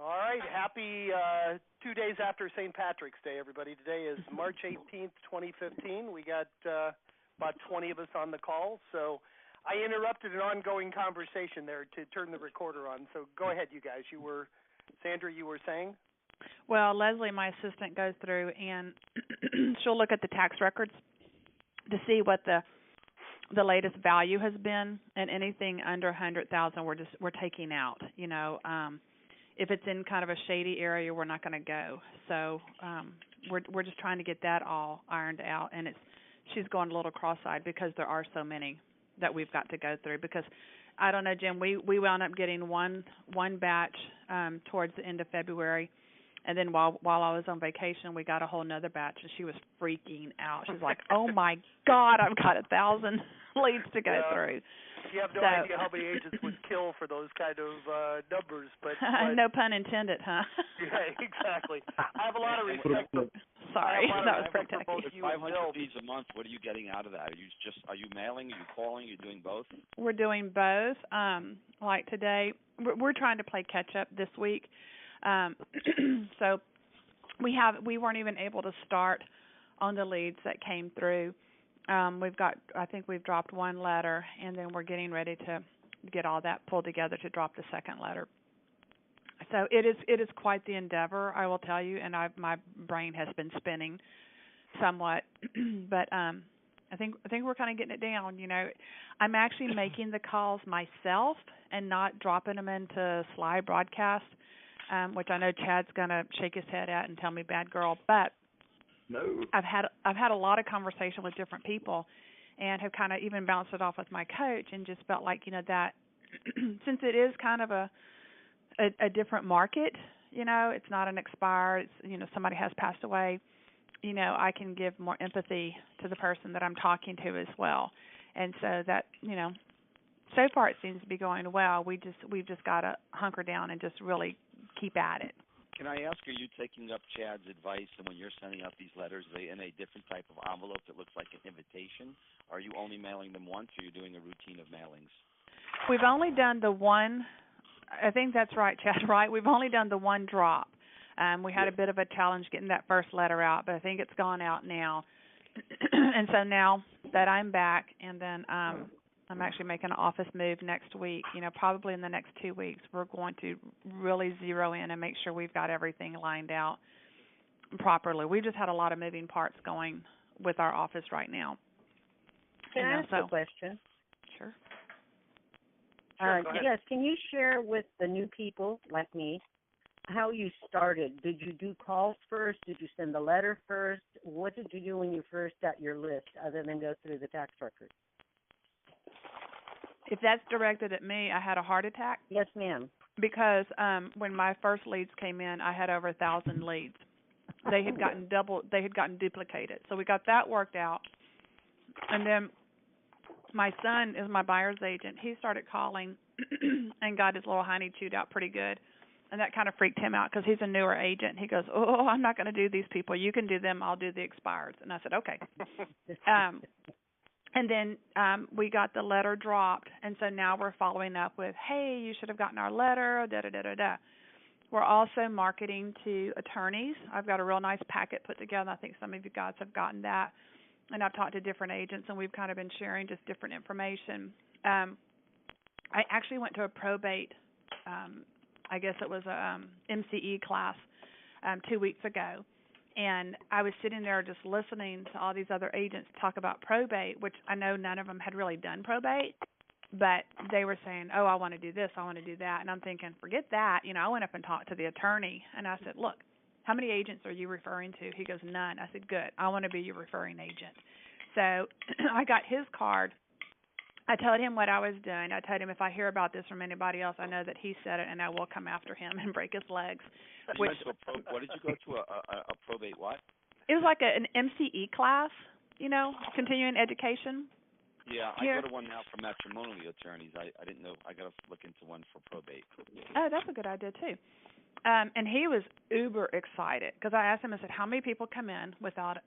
All right. Happy 2 days after St. Patrick's Day, everybody. Today is March 18th, 2015. We got about 20 of us on the call. So I interrupted an ongoing conversation there to turn the recorder on. So go ahead, you guys. Sandra, you were saying? Well, Leslie, my assistant, goes through and she'll look at the tax records to see what the latest value has been, and anything under 100,000 we're taking out. If it's in kind of a shady area, we're not going to go. So we're just trying to get that all ironed out, and she's going a little cross-eyed because there are so many that we've got to go through. Because I don't know, Jim, we wound up getting one batch towards the end of February. And then while I was on vacation, we got a whole nother batch, and she was freaking out. She's like, "Oh my God, I've got 1,000 leads to go through." You have no idea how many agents would kill for those kind of numbers, but no pun intended, huh? Yeah, exactly. I have a lot of respect. Sorry, that was pretty tacky. 500 leads a month. What are you getting out of that? Are you mailing? Are you calling? Are you doing both? We're doing both. Like today, we're trying to play catch up this week. So we weren't even able to start on the leads that came through. I think we've dropped one letter, and then we're getting ready to get all that pulled together to drop the second letter. So it is quite the endeavor, I will tell you, and my brain has been spinning somewhat, but I think we're kind of getting it down. I'm actually making the calls myself and not dropping them into Sly Broadcast. Which I know Chad's going to shake his head at and tell me bad girl, but no. I've had a lot of conversation with different people, and have kind of even bounced it off with my coach, and just felt like that since it is kind of a different market, it's not an expired, somebody has passed away, I can give more empathy to the person that I'm talking to as well, and so that so far it seems to be going well. We've just got to hunker down and just really keep at it. Can I ask, are you taking up Chad's advice, and when you're sending out these letters, are they in a different type of envelope that looks like an invitation? Are you only mailing them once, or are you doing a routine of mailings? We've only done the one. I think that's right, Chad, right? We've only done the one drop. We had a bit of a challenge getting that first letter out, but I think it's gone out now. And so now that I'm back, and then I'm actually making an office move next week. Probably in the next 2 weeks, we're going to really zero in and make sure we've got everything lined out properly. We've just had a lot of moving parts going with our office right now. Can I ask a question? Sure. Yes, can you share with the new people like me how you started? Did you do calls first? Did you send the letter first? What did you do when you first got your list other than go through the tax records? If that's directed at me, I had a heart attack. Yes, ma'am. Because when my first leads came in, I had over 1,000 leads. They had gotten duplicated. So we got that worked out. And then my son is my buyer's agent. He started calling and got his little hiney chewed out pretty good. And that kind of freaked him out because he's a newer agent. He goes, "Oh, I'm not going to do these people. You can do them. I'll do the expireds." And I said, "Okay." And then we got the letter dropped, and so now we're following up with, "Hey, you should have gotten our letter, da-da-da-da-da." We're also marketing to attorneys. I've got a real nice packet put together. I think some of you guys have gotten that. And I've talked to different agents, and we've kind of been sharing just different information. I actually went to a probate, I guess it was a MCE class 2 weeks ago. And I was sitting there just listening to all these other agents talk about probate, which I know none of them had really done probate, but they were saying, "Oh, I want to do this, I want to do that." And I'm thinking, forget that. I went up and talked to the attorney, and I said, "Look, how many agents are you referring to?" He goes, "None." I said, "Good. I want to be your referring agent." So I got his card. I told him what I was doing. I told him if I hear about this from anybody else, I know that he said it, and I will come after him and break his legs. What did you go to, a probate what? It was like an MCE class, continuing education. Yeah, I go to one now for matrimonial attorneys. I didn't know. I got to look into one for probate. Oh, that's a good idea, too. And he was uber excited because I asked him, I said, "How many people come in without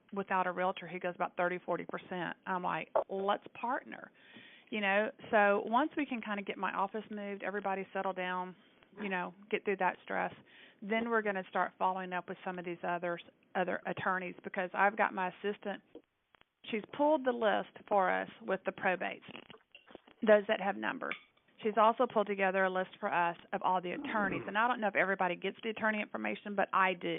a realtor?" He goes, "About 30-40%. I'm like, "Let's partner." So once we can kind of get my office moved, everybody settle down, get through that stress. Then we're going to start following up with some of these other attorneys, because I've got my assistant. She's pulled the list for us with the probates, those that have numbers. She's also pulled together a list for us of all the attorneys, and I don't know if everybody gets the attorney information, but I do.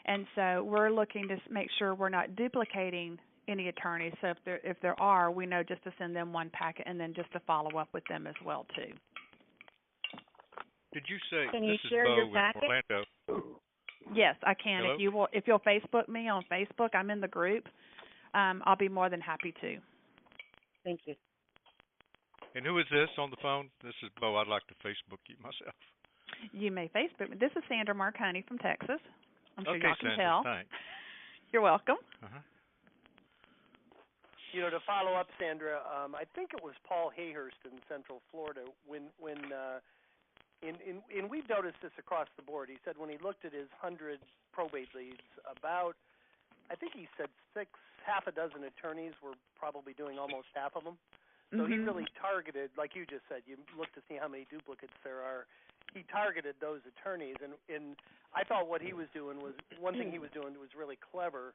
And so we're looking to make sure we're not duplicating any attorneys. So if there are, we know just to send them one packet and then just to follow up with them as well too. Did you say Can this you is share Bo your with packet? Orlando? Yes, I can. Hello? If you'll Facebook me on Facebook, I'm in the group. I'll be more than happy to. Thank you. And who is this on the phone? This is Bo. I'd like to Facebook you myself. You may Facebook me. This is Sandra Marconi from Texas. I'm sure Okay, y'all can Sandra, tell. thanks. You're welcome. Uh-huh. To follow up, Sandra, I think it was Paul Hayhurst in Central Florida when we've noticed this across the board. He said when he looked at his 100 probate leads, I think he said half a dozen attorneys were probably doing almost half of them. So he really targeted, like you just said, you look to see how many duplicates there are. He targeted those attorneys, and I thought what he was doing was, one thing he was doing was really clever.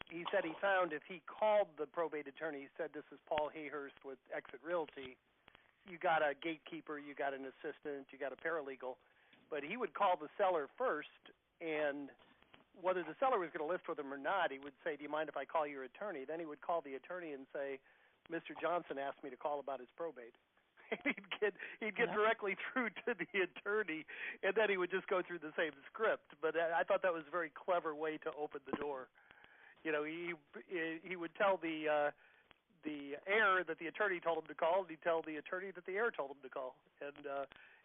He said he found if he called the probate attorney, he said, this is Paul Hayhurst with Exit Realty, you got a gatekeeper, you got an assistant, you got a paralegal, but he would call the seller first, and whether the seller was going to list with him or not, he would say, do you mind if I call your attorney? Then he would call the attorney and say, Mr. Johnson asked me to call about his probate. He'd get directly through to the attorney, and then he would just go through the same script. But I thought that was a very clever way to open the door. He would tell the heir that the attorney told him to call, and he'd tell the attorney that the heir told him to call, and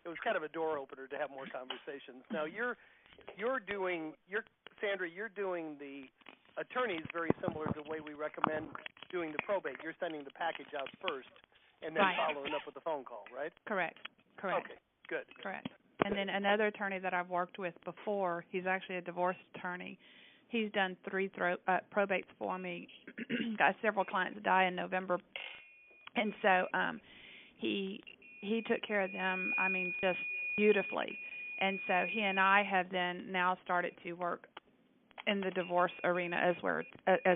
it was kind of a door opener to have more conversations. Now Sandra, you're doing the attorneys very similar to the way we recommend doing the probate. You're sending the package out first, and then following up with the phone call, right? Correct. Okay, good. Correct. And then another attorney that I've worked with before, he's actually a divorce attorney. He's done 3 probates for me. Got several clients die in November, and so he took care of them. I mean, just beautifully. And so he and I have then now started to work in the divorce arena as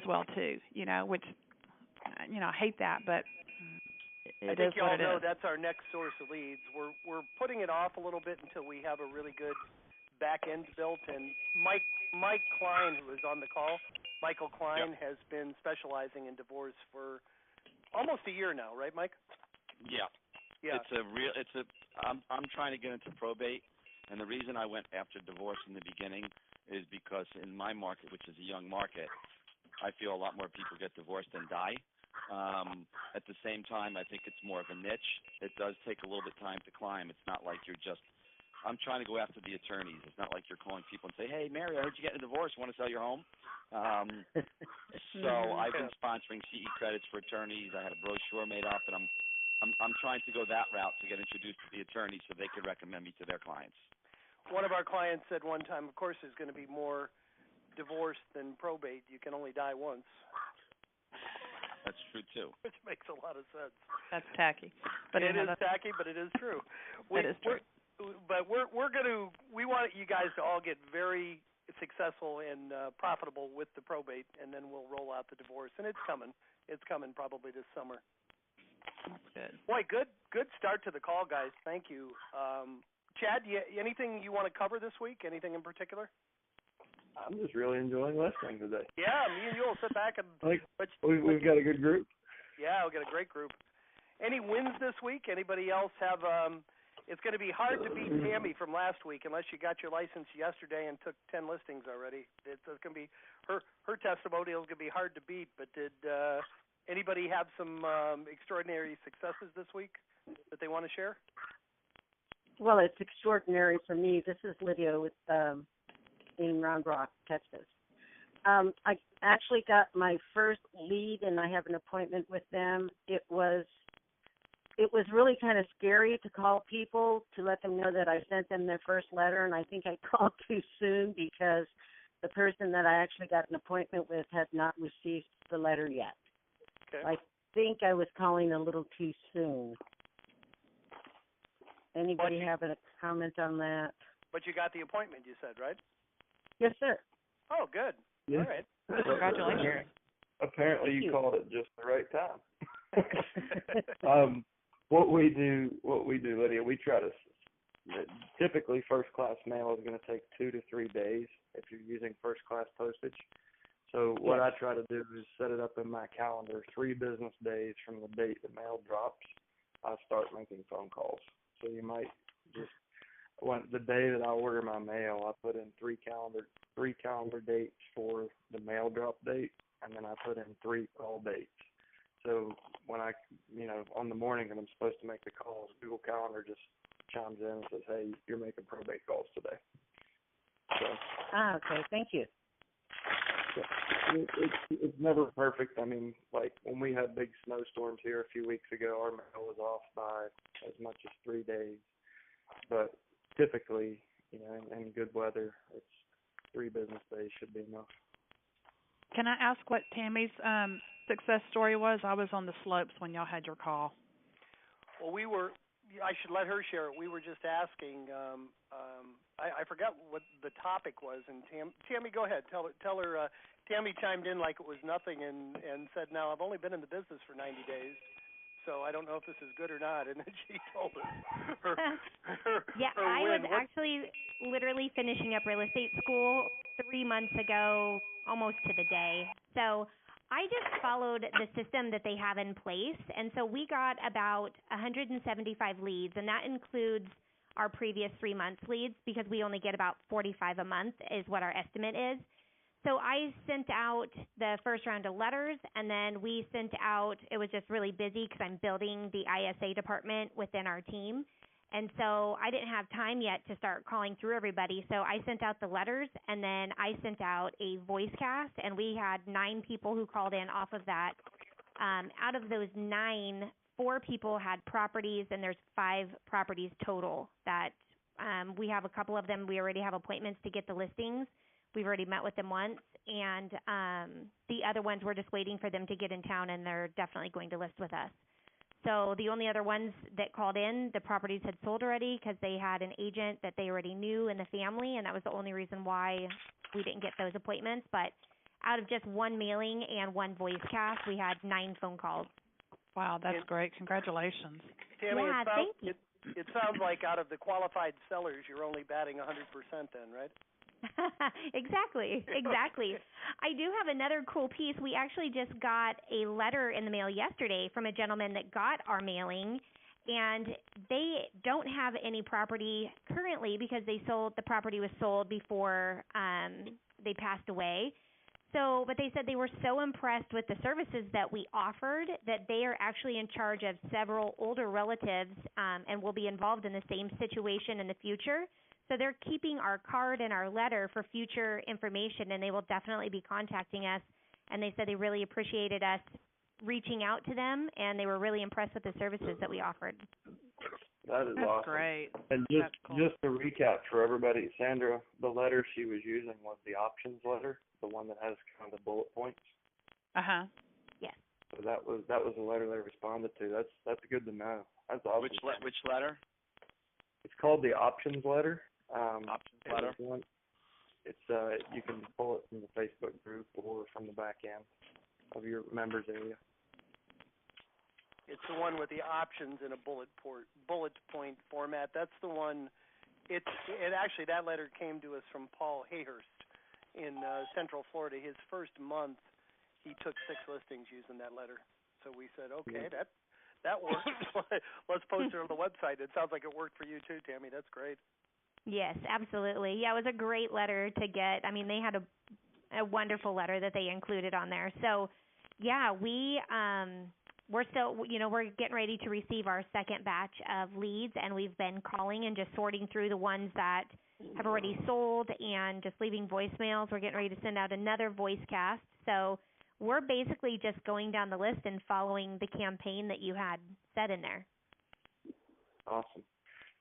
well too. Which I hate that, but I think you all know that's our next source of leads. We're putting it off a little bit until we have a really good back end built. And Mike Klein, who is on the call, Michael Klein, has been specializing in divorce for almost a year now, right, Mike? Yeah. I'm trying to get into probate, and the reason I went after divorce in the beginning is because in my market, which is a young market, I feel a lot more people get divorced than die. At the same time, I think it's more of a niche. It does take a little bit of time to climb. It's not like I'm trying to go after the attorneys. It's not like you're calling people and say, hey, Mary, I heard you getting a divorce. Want to sell your home? So I've been sponsoring CE credits for attorneys. I had a brochure made up, and I'm trying to go that route to get introduced to the attorneys so they could recommend me to their clients. One of our clients said one time, of course, there's going to be more divorce than probate. You can only die once. That's true, too. Which makes a lot of sense. That's tacky. But it is tacky, but it is true. It is true. But we want you guys to all get very successful and profitable with the probate, and then we'll roll out the divorce. And it's coming. It's coming probably this summer. That's good. Boy, good start to the call, guys. Thank you. Chad, anything you want to cover this week? Anything in particular? I'm just really enjoying listening today. Yeah, me and you will sit back and we've got a good group. Yeah, we've got a great group. Any wins this week? Anybody else have? It's going to be hard to beat Tami from last week unless you got your license yesterday and took 10 listings already. It's going to be her testimonial is going to be hard to beat. But did anybody have some extraordinary successes this week that they want to share? Well, it's extraordinary for me. This is Lydia with in Round Rock, Texas. I actually got my first lead, and I have an appointment with them. It was really kind of scary to call people to let them know that I sent them their first letter, and I think I called too soon because the person that I actually got an appointment with had not received the letter yet. Okay. I think I was calling a little too soon. Anybody have a comment on that? But you got the appointment, you said, right? Yes, sir. Oh, good. Yeah. All right. Congratulations. Apparently Thank you you. called it just the right time. What we do, Lydia, we try to, typically first class mail is going to take 2 to 3 days if you're using first class postage. So what I try to do is set it up in my calendar 3 business days from the date the mail drops. I start making phone calls. So you might just, the day that I order my mail, I put in 3 calendar dates for the mail drop date, and then I put in 3 call dates. So when I, on the morning that I'm supposed to make the calls, Google Calendar just chimes in and says, hey, you're making probate calls today. So, okay. Thank you. it's never perfect. I mean, like when we had big snowstorms here a few weeks ago, our mail was off by as much as 3 days. But typically, in good weather, it's 3 business days should be enough. Can I ask what Tami's success story was? I was on the slopes when y'all had your call. Well, I should let her share it. We were just asking, I forgot what the topic was, and Tami, go ahead. Tell her, Tami chimed in like it was nothing and said, no, I've only been in the business for 90 days, so I don't know if this is good or not. And then she told us her I win. was actually literally finishing up real estate school 3 months ago, almost to the day. So I just followed the system that they have in place, and so we got about 175 leads, and that includes our previous 3 months leads because we only get about 45 a month is what our estimate is. So I sent out the first round of letters, and then we sent out, it was just really busy because I'm building the ISA department within our team. And so I didn't have time yet to start calling through everybody. So I sent out the letters, and then I sent out a voice cast, and we had 9 people who called in off of that. Out of those 9, 4 people had properties, and there's 5 properties total that we have a couple of them. We already have appointments to get the listings. We've already met with them once, and the other ones, we're just waiting for them to get in town, and they're definitely going to list with us. So the only other ones that called in, the properties had sold already because they had an agent that they already knew in the family, and that was the only reason why we didn't get those appointments. But out of just 1 mailing and 1 voice cast, we had 9 phone calls. Wow, that's great. Congratulations. Tami, Yeah, thank you. It sounds like out of the qualified sellers, you're only batting 100% then, right? Exactly. I do have another cool piece. We actually just got a letter in the mail yesterday from a gentleman that got our mailing, and they don't have any property currently because the property was sold before they passed away. So, but they said they were so impressed with the services that we offered that they are actually in charge of several older relatives and will be involved in the same situation in the future. So they're keeping our card and our letter for future information, and they will definitely be contacting us. And they said they really appreciated us reaching out to them, and they were really impressed with the services that we offered. That is That's awesome. great. And just to recap for everybody, Sandra, the letter she was using was the options letter, the one that has kind of the bullet points. Uh-huh. Yes. So that was the letter they responded to. That's good to know. That's awesome. Which letter? It's called the options letter. Options letter. It's you can pull it from the Facebook group or from the back end of your members area. It's the one with the options in a bullet point format. That's the one. It actually, that letter came to us from Paul Hayhurst in Central Florida. His first month, he took 6 listings using that letter. So we said, okay, that works. Let's post it on the website. It sounds like it worked for you too, Tami. That's great. Yes, absolutely. Yeah, it was a great letter to get. I mean, they had a wonderful letter that they included on there. So, yeah, we're still, we're getting ready to receive our second batch of leads, and we've been calling and just sorting through the ones that have already sold and just leaving voicemails. We're getting ready to send out another voice cast. So we're basically just going down the list and following the campaign that you had set in there. Awesome.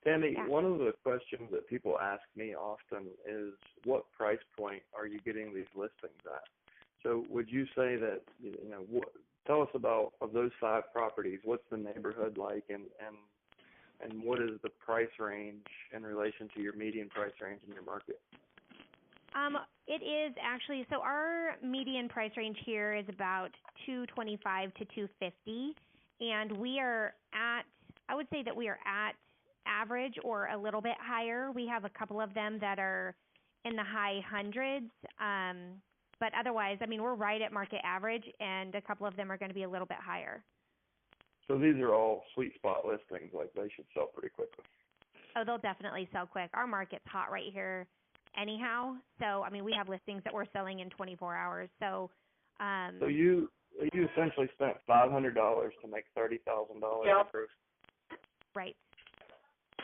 Tami, one of the questions that people ask me often is, what price point are you getting these listings at? So would you say that, tell us about, of those 5 properties, what's the neighborhood like, and and what is the price range in relation to your median price range in your market? It is actually, so our median price range here is about 225 to 250, and we are at, I would say that we are at average or a little bit higher. We have a couple of them that are in the high hundreds, but otherwise, I mean, we're right at market average, and a couple of them are going to be a little bit higher. So these are all sweet spot listings, like they should sell pretty quickly. Oh, they'll definitely sell quick. Our market's hot right here anyhow. So, I mean, we have listings that we're selling in 24 hours. So, so you essentially spent $500 to make $30,000 gross. Right.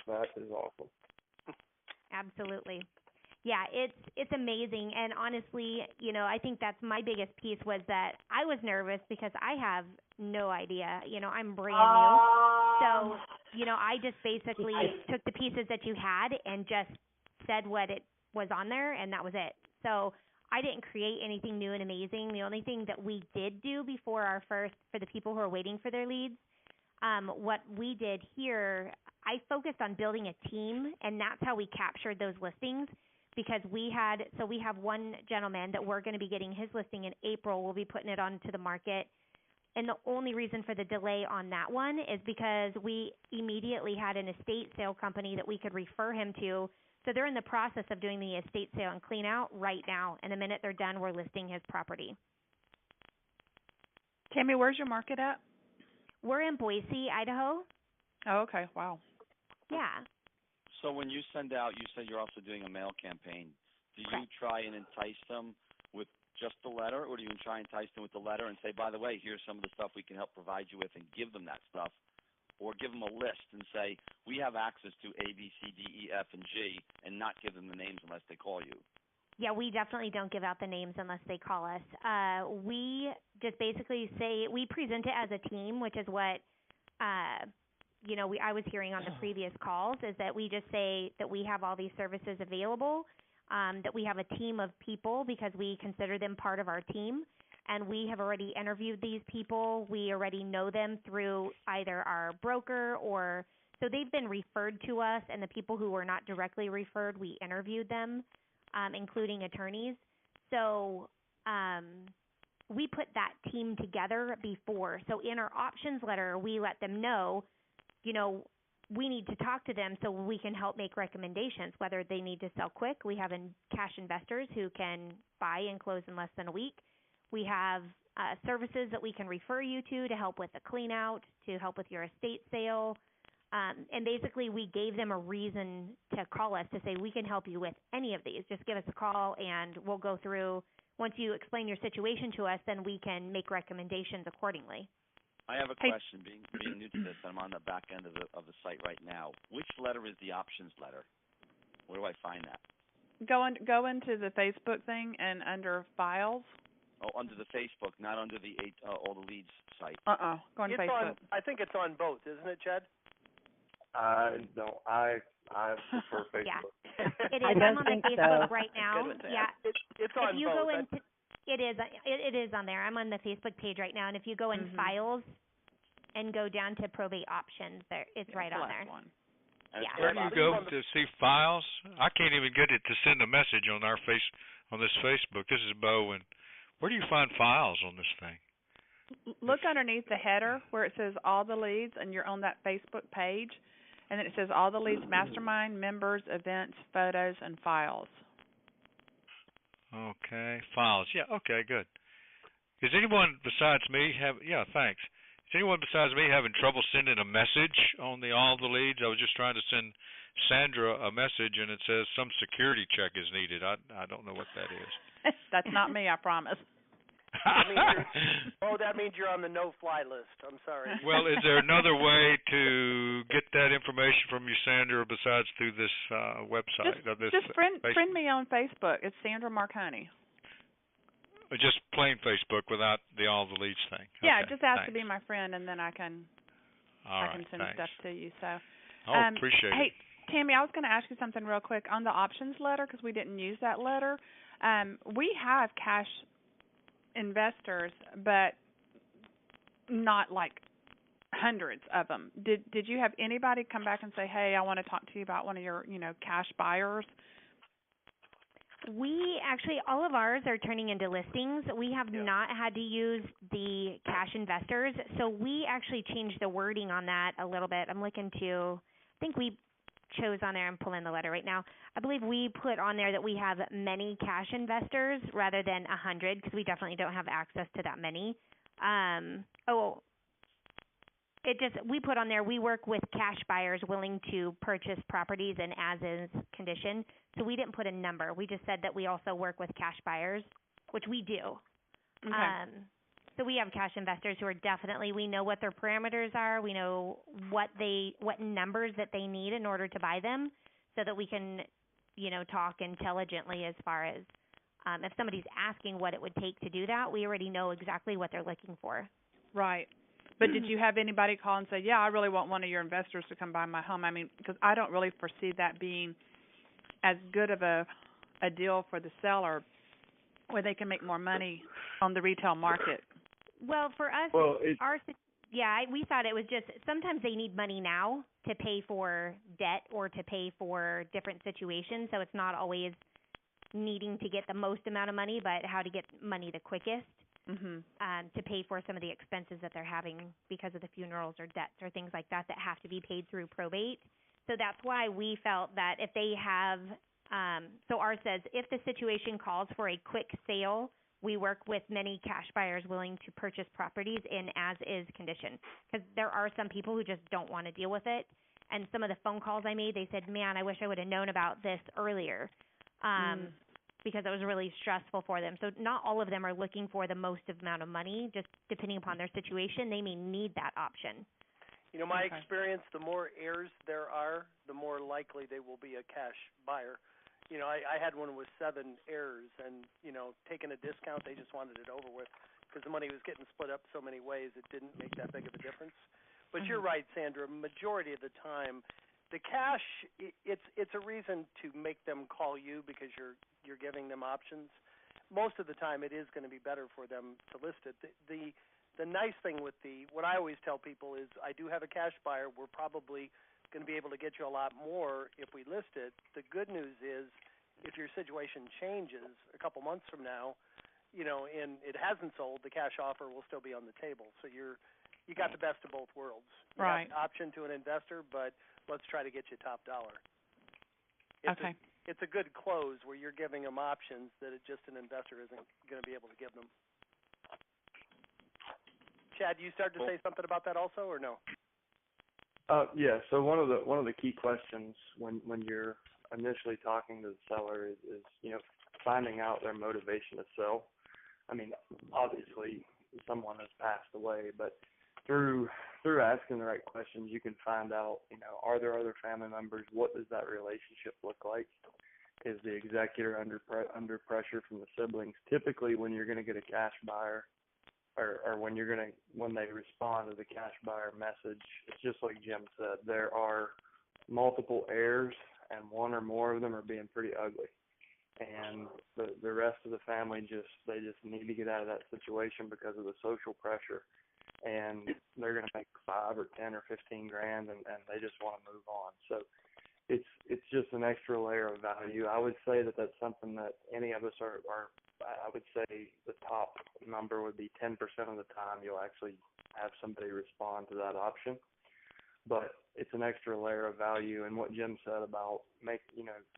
That is awesome. Absolutely. Yeah, it's amazing. And honestly, you know, I think that's my biggest piece was that I was nervous because I have no idea. You know, I'm brand new. So, you know, I just basically took the pieces that you had and just said what it was on there, and that was it. So I didn't create anything new and amazing. The only thing that we did do before our first, for the people who are waiting for their leads, what we did here, I focused on building a team, and that's how we captured those listings. Because we have one gentleman that we're going to be getting his listing in April. We'll be putting it onto the market. And the only reason for the delay on that one is because we immediately had an estate sale company that we could refer him to. So they're in the process of doing the estate sale and clean out right now. And the minute they're done, we're listing his property. Tami, where's your market at? We're in Boise, Idaho. Oh, okay. Wow. Yeah. So when you send out, you said you're also doing a mail campaign. Do you try and entice them with just the letter, or do you try and entice them with the letter and say, by the way, here's some of the stuff we can help provide you with, and give them that stuff? Or give them a list and say, we have access to A, B, C, D, E, F, and G, and not give them the names unless they call you? Yeah, we definitely don't give out the names unless they call us. We just basically say, we present it as a team, which is what you know, I was hearing on the previous calls, is that we just say that we have all these services available, that we have a team of people because we consider them part of our team, and we have already interviewed these people. We already know them through either our broker or, so they've been referred to us, and the people who were not directly referred, we interviewed them, including attorneys. So we put that team together before. So in our options letter, we let them know, you know, we need to talk to them so we can help make recommendations, whether they need to sell quick. We have cash investors who can buy and close in less than a week. We have services that we can refer you to help with the clean out, to help with your estate sale. And basically we gave them a reason to call us to say we can help you with any of these. Just give us a call and we'll go through. Once you explain your situation to us, then we can make recommendations accordingly. I have a question. Being new to this, I'm on the back end of the site right now. Which letter is the options letter? Where do I find that? Go into the Facebook thing and under files. Oh, under the Facebook, not under the all the leads site. Go on Facebook. I think it's on both, isn't it, Chad? No, I prefer Facebook. Yeah, it is. I'm on the Facebook right now. Yeah, it's on if you both. Go into, it is on there. I'm on the Facebook page right now, and if you go in files and go down to probate options, there it's right on there. One. Yeah. Where do you go to see files? I can't even get it to send a message on this Facebook. This is Bo, and where do you find files on this thing? Look underneath the header where it says all the leads, and you're on that Facebook page, and then it says all the leads, Mastermind, members, events, photos, and files. Okay, files. Yeah, okay, good. Is anyone besides me thanks. Is anyone besides me having trouble sending a message on all the leads? I was just trying to send Sandra a message, and it says some security check is needed. I don't know what that is. That's not me, I promise. That means you're on the no-fly list. I'm sorry. Well, is there another way to get that information from you, Sandra, besides through this website? Just friend me on Facebook. It's Sandra Marconi. Just plain Facebook without the all the leads thing. Yeah, okay, just ask thanks. to be my friend, and then I can send thanks. stuff to you. So, appreciate it. Hey, Tami, I was going to ask you something real quick on the options letter because we didn't use that letter. We have cash investors, but not like hundreds of them. Did you have anybody come back and say, "Hey, I want to talk to you about one of your, cash buyers"? We actually, all of ours are turning into listings. We have not had to use the cash investors, so we actually changed the wording on that a little bit. I'm looking to, I think we chose on there, I'm pulling the letter right now. I believe we put on there that we have many cash investors rather than 100 because we definitely don't have access to that many. We put on there, we work with cash buyers willing to purchase properties in as-is condition. So we didn't put a number. We just said that we also work with cash buyers, which we do. Okay. So we have cash investors who are definitely, we know what their parameters are. We know what numbers that they need in order to buy them so that we can, talk intelligently as far as if somebody's asking what it would take to do that, we already know exactly what they're looking for. Right. But did you have anybody call and say, yeah, I really want one of your investors to come buy my home? I mean, because I don't really foresee that being as good of a deal for the seller where they can make more money on the retail market. Well, for us, we thought it was just sometimes they need money now to pay for debt or to pay for different situations. So it's not always needing to get the most amount of money, but how to get money the quickest. To pay for some of the expenses that they're having because of the funerals or debts or things like that have to be paid through probate. So that's why we felt that if they have, so ours says, if the situation calls for a quick sale, we work with many cash buyers willing to purchase properties in as-is condition. Because there are some people who just don't want to deal with it. And some of the phone calls I made, they said, man, I wish I would have known about this earlier. Because it was really stressful for them. So not all of them are looking for the most amount of money. Just depending upon their situation, they may need that option. My experience, the more heirs there are, the more likely they will be a cash buyer. I had one with 7 heirs, and, taking a discount, they just wanted it over with because the money was getting split up so many ways, it didn't make that big of a difference. But you're right, Sandra, majority of the time, the cash, it's a reason to make them call you because you're giving them options. Most of the time, it is going to be better for them to list it. The nice thing with what I always tell people is I do have a cash buyer. We're probably going to be able to get you a lot more if we list it. The good news is if your situation changes a couple months from now, and it hasn't sold, the cash offer will still be on the table. So you got the best of both worlds. You got the option to an investor, but let's try to get you top dollar. It's a good close where you're giving them options that just an investor isn't going to be able to give them. Chad, you start to say something about that also, or no? Yeah. So one of the key questions when you're initially talking to the seller is finding out their motivation to sell. I mean, obviously someone has passed away, but through asking the right questions, you can find out, are there other family members? What does that relationship look like? Is the executor under pressure from the siblings? Typically, when you're going to get a cash buyer, or when they respond to the cash buyer message, it's just like Jim said. There are multiple heirs, and one or more of them are being pretty ugly. And the rest of the family just need to get out of that situation because of the social pressure. And they're going to make 5 or 10 or 15 grand, and they just want to move on. So it's just an extra layer of value. I would say that that's something that any of us are I would say the top number would be 10% of the time you'll actually have somebody respond to that option. But it's an extra layer of value. And what Jim said about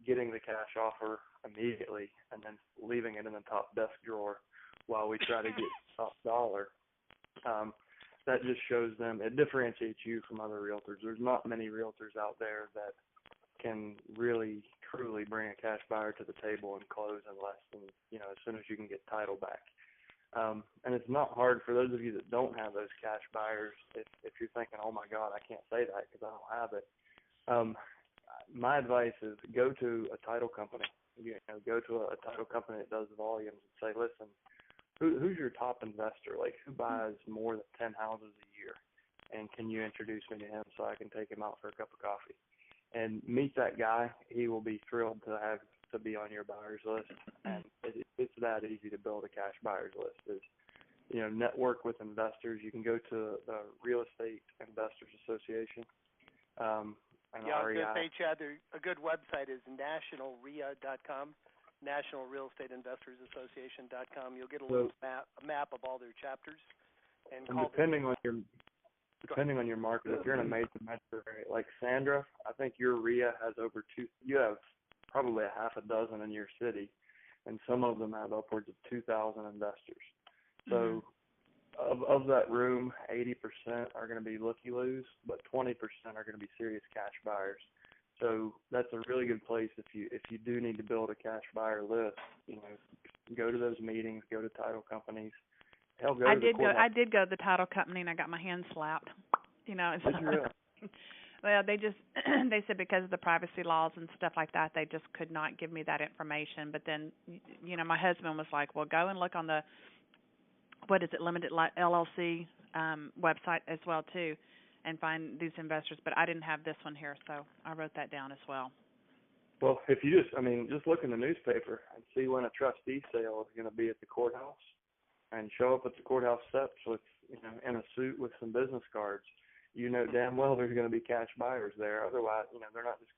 getting the cash offer immediately and then leaving it in the top desk drawer while we try to get top dollar, that just shows them, it differentiates you from other realtors. There's not many realtors out there that can really, truly bring a cash buyer to the table and close in less than, as soon as you can get title back. And it's not hard for those of you that don't have those cash buyers. If you're thinking, oh my God, I can't say that because I don't have it. My advice is go to a title company. Go to a title company that does volumes and say, listen, who's your top investor? Like, who buys more than 10 houses a year? And can you introduce me to him so I can take him out for a cup of coffee? And meet that guy. He will be thrilled to be on your buyer's list. And it's that easy to build a cash buyer's list. network with investors, you can go to the Real Estate Investors Association. And I was REI. going to say, Chad, a good website is nationalria.com, National Real Estate Investors Association.com. You'll get a little map of all their chapters. And depending on your market, if you're in a major metro area like Sandra, I think your RIA has you have probably a half a dozen in your city, and some of them have upwards of 2,000 investors. So of that room, 80% are going to be looky-loos, but 20% are going to be serious cash buyers. So that's a really good place if you do need to build a cash buyer list. Go to those meetings, go to title companies. Hell, I did go to the title company and I got my hand slapped. Well, they said because of the privacy laws and stuff like that, they just could not give me that information. But then, my husband was like, well, go and look on the, Limited LLC website as well, too, and find these investors. But I didn't have this one here, so I wrote that down as well. Well, if you just look in the newspaper and see when a trustee sale is going to be at the courthouse, and show up at the courthouse steps with, in a suit with some business cards, damn well there's going to be cash buyers there. Otherwise, they're not just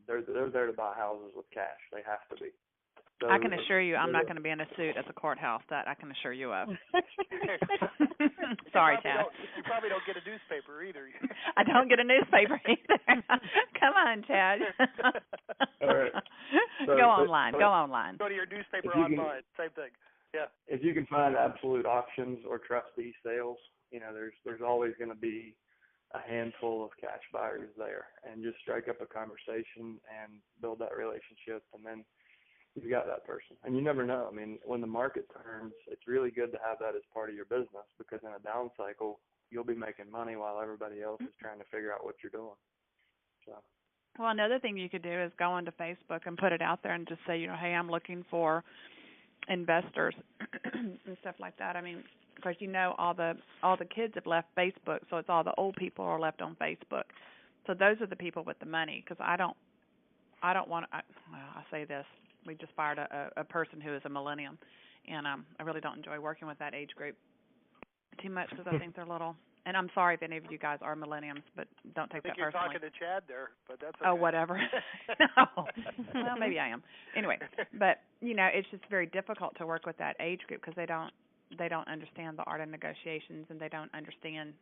they're there to buy houses with cash. They have to be. So, I can assure you, I'm not going to be in a suit at the courthouse. That I can assure you of. Sorry, Chad. You probably don't get a newspaper either. I don't get a newspaper either. Come on, Chad. All right. So, Go online. Go to your newspaper online. Same thing. Yeah. If you can find absolute auctions or trustee sales, there's always going to be a handful of cash buyers there, and just strike up a conversation and build that relationship, and then you've got that person. And you never know. When the market turns, it's really good to have that as part of your business, because in a down cycle, you'll be making money while everybody else is trying to figure out what you're doing. So. Well, another thing you could do is go onto Facebook and put it out there and just say, hey, I'm looking for investors and stuff like that. Because all the kids have left Facebook, so it's all the old people are left on Facebook. So those are the people with the money. Because I don't want to. I say this. We just fired a person who is a millennium, and I really don't enjoy working with that age group too much because I think they're little. And I'm sorry if any of you guys are millenniums, but don't take that personally. You're talking to Chad there, but that's okay. Oh, whatever. No. Well, maybe I am. Anyway, but it's just very difficult to work with that age group because they don't understand the art of negotiations, and they don't understand,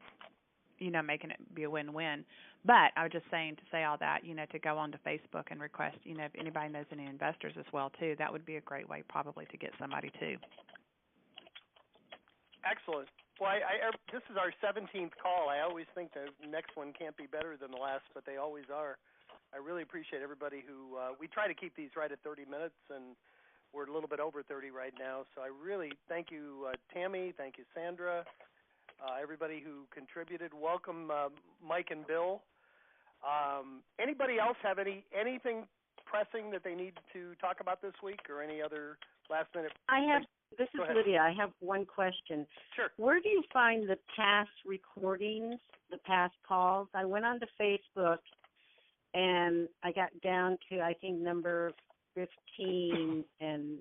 making it be a win-win. But I was just saying, to say all that, to go onto Facebook and request, if anybody knows any investors as well too, that would be a great way probably to get somebody too. Excellent. Well, this is our 17th call. I always think the next one can't be better than the last, but they always are. I really appreciate everybody who we try to keep these right at 30 minutes, and we're a little bit over 30 right now. So I really thank you, Tami. Thank you, Sandra. Everybody who contributed. Welcome, Mike and Bill. Anybody else have anything pressing that they need to talk about this week, or any other last-minute? This is Lydia. I have one question. Sure. Where do you find the past recordings, the past calls? I went onto Facebook, and I got down to, I think, number 15, and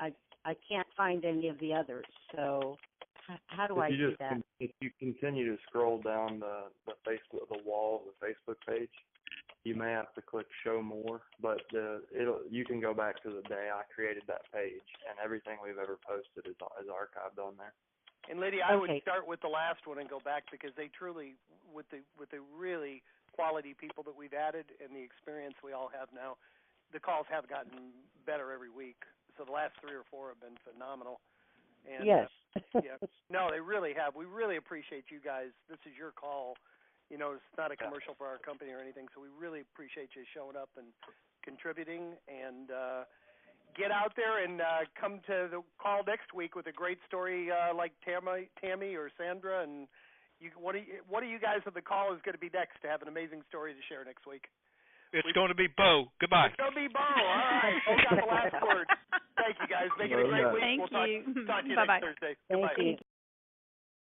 I can't find any of the others. So how do I do that? If you continue to scroll down the wall of the Facebook page, you may have to click Show More, but you can go back to the day I created that page, and everything we've ever posted is archived on there. And Lydia, I would start with the last one and go back, because they truly, with the really quality people that we've added and the experience we all have now, the calls have gotten better every week. So the last 3 or 4 have been phenomenal. And, yes. Yeah. No, they really have. We really appreciate you guys. This is your call. It's not a commercial for our company or anything, so we really appreciate you showing up and contributing. And get out there and come to the call next week with a great story like Tami or Sandra. And what do you guys of the call is going to be next to have an amazing story to share next week? It's going to be Bo. Goodbye. It's going to be Bo. All right. Bo got the last word. Thank you, guys. Make it a great week. Thank we'll you. Talk to you Bye-bye. next Thursday. Thank Goodbye. you.